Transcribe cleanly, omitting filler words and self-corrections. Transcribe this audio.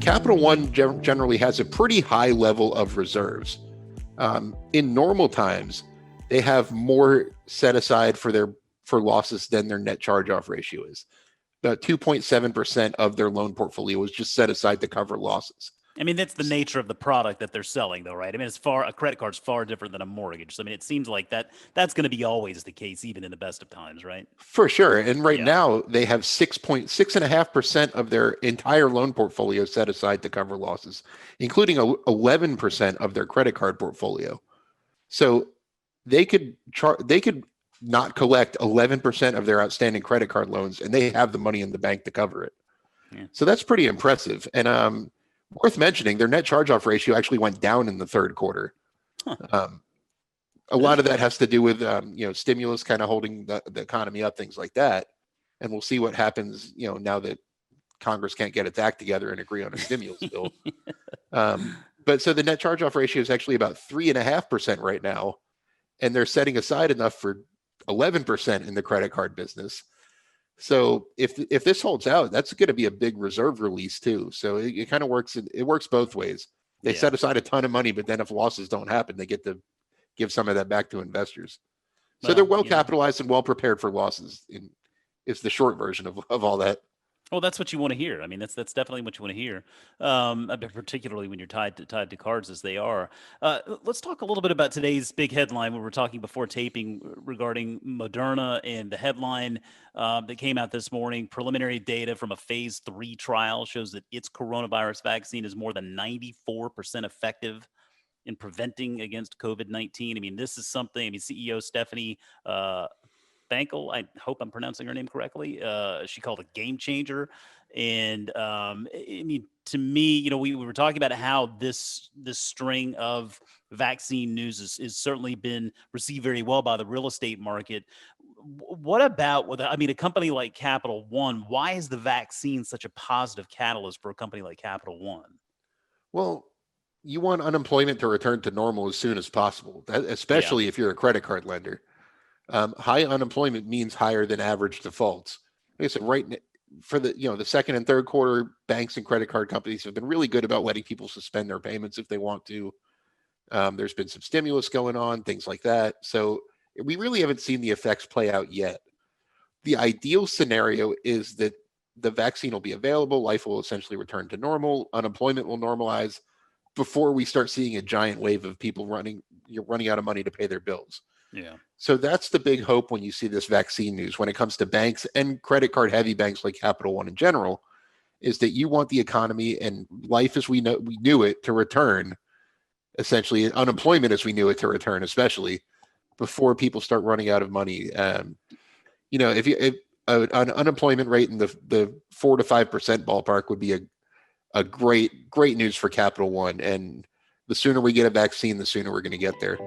Capital One generally has a pretty high level of reserves. In normal times, they have more set aside for losses than their net charge-off ratio is. About 2.7% of their loan portfolio was just set aside to cover losses. I mean, that's the nature of the product that they're selling, though, right? I mean, a credit card's far different than a mortgage. So, I mean, it seems like that's going to be always the case, even in the best of times, right? For sure. And right now, they have 6.5% of their entire loan portfolio set aside to cover losses, including 11% of their credit card portfolio. So they could not collect 11% of their outstanding credit card loans, and they have the money in the bank to cover it. Yeah. So that's pretty impressive. And worth mentioning, their net charge-off ratio actually went down in the third quarter. Huh. A lot of that has to do with stimulus kind of holding the economy up, things like that. And we'll see what happens, now that Congress can't get its act together and agree on a stimulus bill. But so the net charge-off ratio is actually about 3.5% right now, and they're setting aside enough for 11% in the credit card business. So if this holds out, that's going to be a big reserve release too. So it kind of works. It works both ways. They set aside a ton of money, but then if losses don't happen, they get to give some of that back to investors. So they're well capitalized and well prepared for losses. Is the short version of all that. Well, that's what you want to hear. I mean, that's definitely what you want to hear, particularly when you're tied to cards as they are. Let's talk a little bit about today's big headline. We were talking before taping regarding Moderna, and the headline that came out this morning, preliminary data from a phase 3 trial shows that its coronavirus vaccine is more than 94% effective in preventing against COVID-19. I mean, this is something, CEO Stephanie Bankel, I hope I'm pronouncing her name correctly. She called a game changer. And to me, we were talking about how this string of vaccine news is certainly been received very well by the real estate market. What about a company like Capital One? Why is the vaccine such a positive catalyst for a company like Capital One? Well, you want unemployment to return to normal as soon as possible, especially if you're a credit card lender. High unemployment means higher than average defaults. Like I said, right for the second and third quarter, banks and credit card companies have been really good about letting people suspend their payments if they want to. There's been some stimulus going on, things like that. So we really haven't seen the effects play out yet. The ideal scenario is that the vaccine will be available, life will essentially return to normal, unemployment will normalize before we start seeing a giant wave of people running out of money to pay their bills. Yeah. So that's the big hope when you see this vaccine news when it comes to banks and credit card heavy banks like Capital One in general, is that you want the economy and life as we knew it to return, essentially unemployment as we knew it to return, especially before people start running out of money. If an unemployment rate in the 4 to 5% ballpark would be a great news for Capital One. And the sooner we get a vaccine, the sooner we're going to get there.